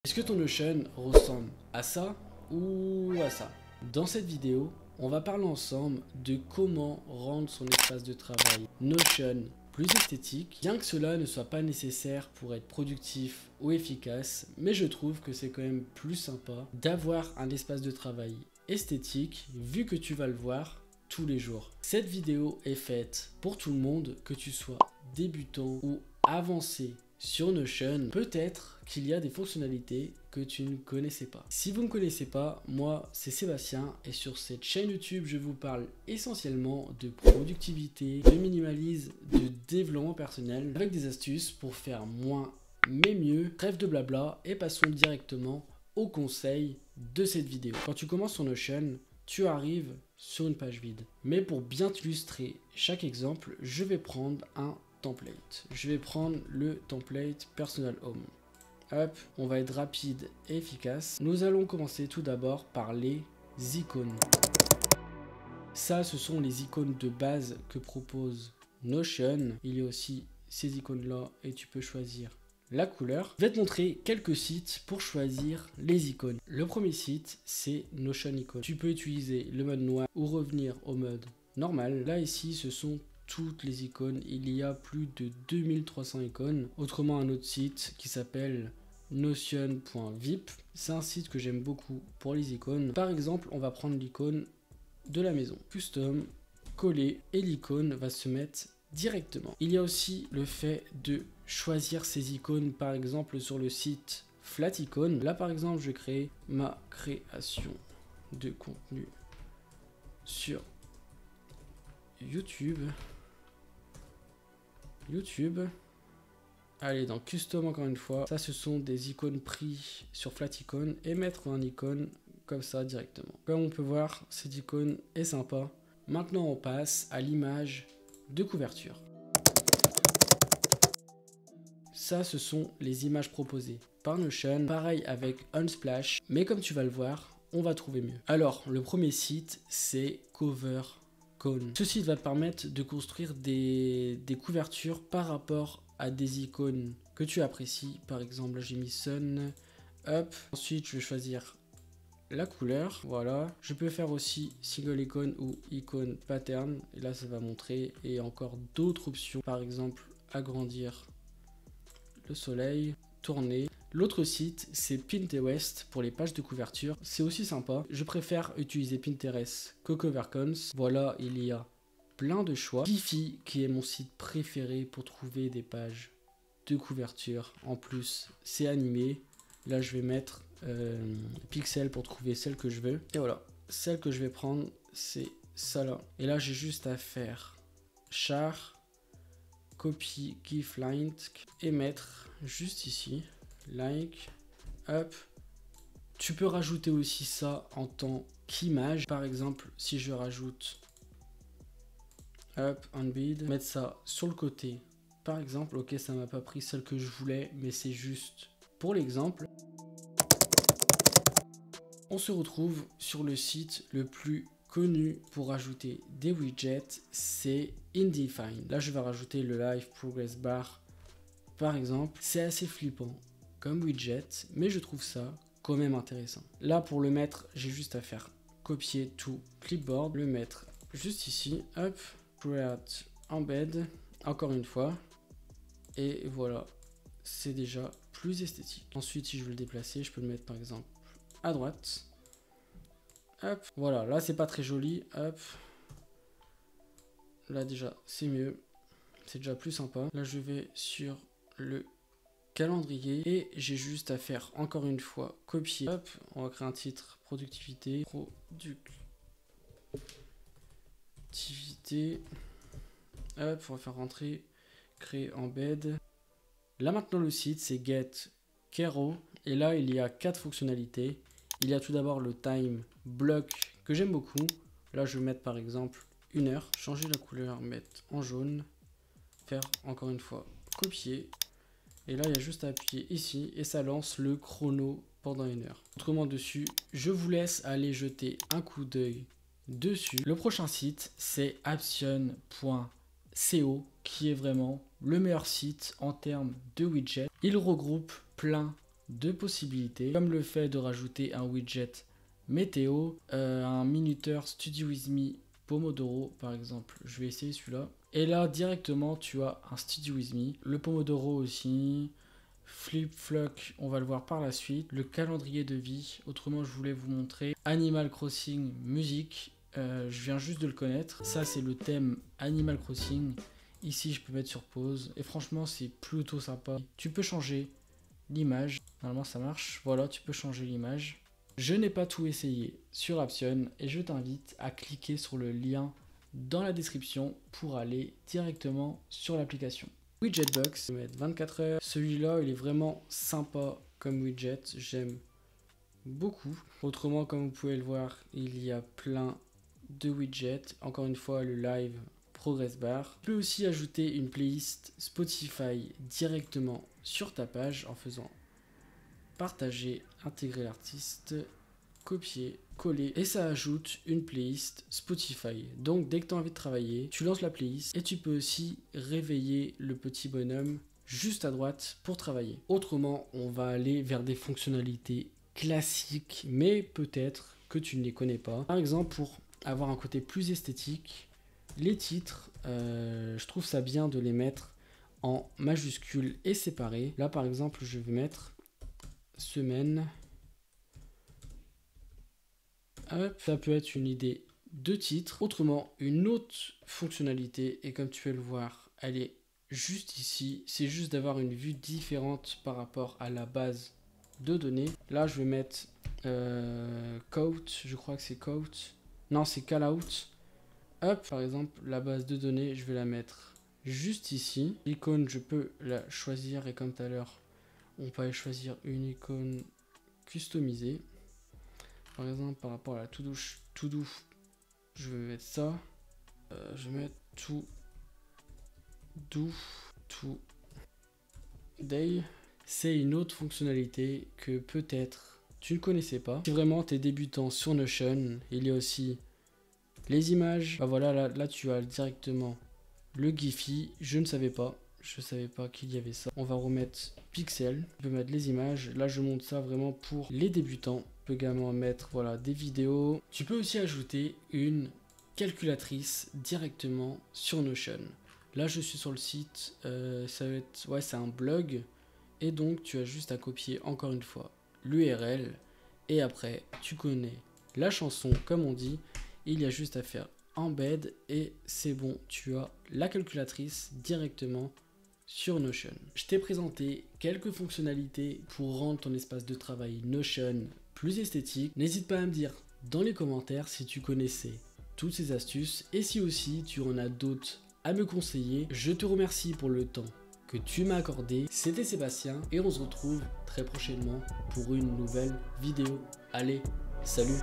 Est-ce que ton Notion ressemble à ça ou à ça? Dans cette vidéo, on va parler ensemble de comment rendre son espace de travail Notion plus esthétique, bien que cela ne soit pas nécessaire pour être productif ou efficace, mais je trouve que c'est quand même plus sympa d'avoir un espace de travail esthétique vu que tu vas le voir tous les jours. Cette vidéo est faite pour tout le monde, que tu sois débutant ou avancé sur Notion. Peut-être qu'il y a des fonctionnalités que tu ne connaissais pas. Si vous ne me connaissez pas, moi c'est Sébastien et sur cette chaîne YouTube, je vous parle essentiellement de productivité, de minimalisme, de développement personnel avec des astuces pour faire moins mais mieux. Trêve de blabla et passons directement au conseil de cette vidéo. Quand tu commences sur Notion, tu arrives sur une page vide. Mais pour bien illustrer chaque exemple, je vais prendre un template. Je vais prendre le template Personal Home. Hop, on va être rapide et efficace. Nous allons commencer tout d'abord par les icônes. Ça, ce sont les icônes de base que propose Notion. Il y a aussi ces icônes-là et tu peux choisir la couleur. Je vais te montrer quelques sites pour choisir les icônes. Le premier site, c'est Notion Icon. Tu peux utiliser le mode noir ou revenir au mode normal. Là, ici, ce sont toutes les icônes. Il y a plus de 2300 icônes. Autrement, un autre site qui s'appelle notion.vip. C'est un site que j'aime beaucoup pour les icônes. Par exemple, on va prendre l'icône de la maison. Custom, coller, et l'icône va se mettre directement. Il y a aussi le fait de choisir ces icônes, par exemple sur le site Flaticon. Là, par exemple, je vais créer ma création de contenu sur YouTube. Allez, dans Custom, encore une fois, ça, ce sont des icônes pris sur Flaticon et mettre un icône comme ça directement. Comme on peut voir, cette icône est sympa. Maintenant, on passe à l'image de couverture. Ça, ce sont les images proposées par Notion. Pareil avec Unsplash, mais comme tu vas le voir, on va trouver mieux. Alors, le premier site, c'est CoverCone. Ce site va te permettre de construire des couvertures par rapport à des icônes que tu apprécies. Par exemple, là, j'ai mis Sun. Hop. Ensuite, je vais choisir la couleur, voilà. Je peux faire aussi single icon ou icône pattern, et là ça va montrer, et encore d'autres options, par exemple agrandir le soleil, tourner. L'autre site, c'est Pinterest pour les pages de couverture. C'est aussi sympa. Je préfère utiliser Pinterest que CoverCone. Voilà, il y a plein de choix. Giphy, qui est mon site préféré pour trouver des pages de couverture. En plus, c'est animé. Là, je vais mettre Pixel pour trouver celle que je veux. Et voilà, celle que je vais prendre, c'est ça là. Et là, j'ai juste à faire char, copy, gif, link et mettre juste ici, like, hop. Tu peux rajouter aussi ça en tant qu'image. Par exemple, si je rajoute, hop, embed, mettre ça sur le côté. Par exemple, ok, ça m'a pas pris celle que je voulais, mais c'est juste pour l'exemple. On se retrouve sur le site le plus connu pour ajouter des widgets, c'est Indefine. Là, je vais rajouter le Live Progress Bar, par exemple. C'est assez flippant comme widget, mais je trouve ça quand même intéressant. Là, pour le mettre, j'ai juste à faire copier to clipboard, le mettre juste ici, hop, create embed, encore une fois, et voilà, c'est déjà plus esthétique. Ensuite, si je veux le déplacer, je peux le mettre par exemple à droite. Hop, voilà, là c'est pas très joli. Hop, là déjà c'est mieux, c'est déjà plus sympa. Là je vais sur le calendrier et j'ai juste à faire encore une fois copier. Hop, on va créer un titre productivité. Hop, on va faire rentrer, créer embed. Là maintenant le site c'est Get Kero et là il y a 4 fonctionnalités. Il y a tout d'abord le time block que j'aime beaucoup. Là, je vais mettre par exemple 1 heure. Changer la couleur, mettre en jaune. Faire encore une fois copier. Et là, il y a juste à appuyer ici et ça lance le chrono pendant 1 heure. Autrement dessus, je vous laisse aller jeter un coup d'œil dessus. Le prochain site, c'est Aption.co qui est vraiment le meilleur site en termes de widgets. Il regroupe plein de possibilités, comme le fait de rajouter un widget météo, un minuteur Study With Me Pomodoro par exemple. Je vais essayer celui-là. Et là directement tu as un Study With Me, le Pomodoro aussi, Flip-Flock, on va le voir par la suite, le calendrier de vie. Autrement je voulais vous montrer Animal Crossing musique, je viens juste de le connaître. Ça c'est le thème Animal Crossing. Ici je peux mettre sur pause et franchement c'est plutôt sympa. Tu peux changer l'image, normalement ça marche, voilà, tu peux changer l'image. Je n'ai pas tout essayé sur Aption et je t'invite à cliquer sur le lien dans la description pour aller directement sur l'application. Widgetbox, je vais mettre 24 heures. Celui-là, il est vraiment sympa comme widget, j'aime beaucoup. Autrement, comme vous pouvez le voir, il y a plein de widgets. Encore une fois, le live progress bar. Tu peux aussi ajouter une playlist Spotify directement sur ta page en faisant partager, intégrer l'artiste, copier, coller et ça ajoute une playlist Spotify. Donc dès que tu as envie de travailler, tu lances la playlist et tu peux aussi réveiller le petit bonhomme juste à droite pour travailler. Autrement, on va aller vers des fonctionnalités classiques, mais peut-être que tu ne les connais pas. Par exemple, pour avoir un côté plus esthétique, les titres, je trouve ça bien de les mettre en majuscules et séparés. Là par exemple, je vais mettre semaine. Hop, ça peut être une idée de titre. Autrement, une autre fonctionnalité, et comme tu peux le voir, elle est juste ici. C'est juste d'avoir une vue différente par rapport à la base de données. Là, je vais mettre quote, je crois que c'est quote. Non, c'est callout. Hop, par exemple, la base de données, je vais la mettre juste ici. L'icône, je peux la choisir et comme tout à l'heure, on peut aller choisir une icône customisée. Par exemple, par rapport à la to do, je vais mettre ça. Je vais mettre to day. C'est une autre fonctionnalité que peut-être tu ne connaissais pas. Si vraiment tu es débutant sur Notion, il y a aussi les images. Bah voilà, là tu as directement le Giphy. Je ne savais pas. Je savais pas qu'il y avait ça. On va remettre Pixel. On peut mettre les images. Là, je monte ça vraiment pour les débutants. On peut également mettre voilà, des vidéos. Tu peux aussi ajouter une calculatrice directement sur Notion. Là, je suis sur le site. Ça va être, ouais, c'est un blog. Et donc, tu as juste à copier encore une fois l'URL. Et après, tu connais la chanson, comme on dit. Il y a juste à faire embed et c'est bon. Tu as la calculatrice directement sur Notion. Je t'ai présenté quelques fonctionnalités pour rendre ton espace de travail Notion plus esthétique. N'hésite pas à me dire dans les commentaires si tu connaissais toutes ces astuces et si aussi tu en as d'autres à me conseiller. Je te remercie pour le temps que tu m'as accordé. C'était Sébastien et on se retrouve très prochainement pour une nouvelle vidéo. Allez, salut!